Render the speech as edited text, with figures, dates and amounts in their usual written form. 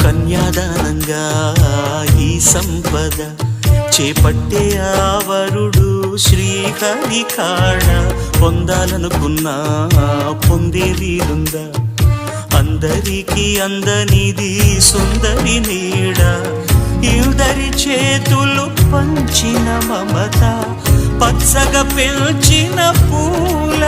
కన్యాదానంగా ఈ సంపద చేపట్టే ఆవరుడు శ్రీహరి కాడ పొందాలనుకున్నా పొందే వీలుందా? అందరికీ అందనిది సుందరి నీడ, ఇద్దరి చేతులు పంచిన మమత, పచ్చగా పెంచిన పూల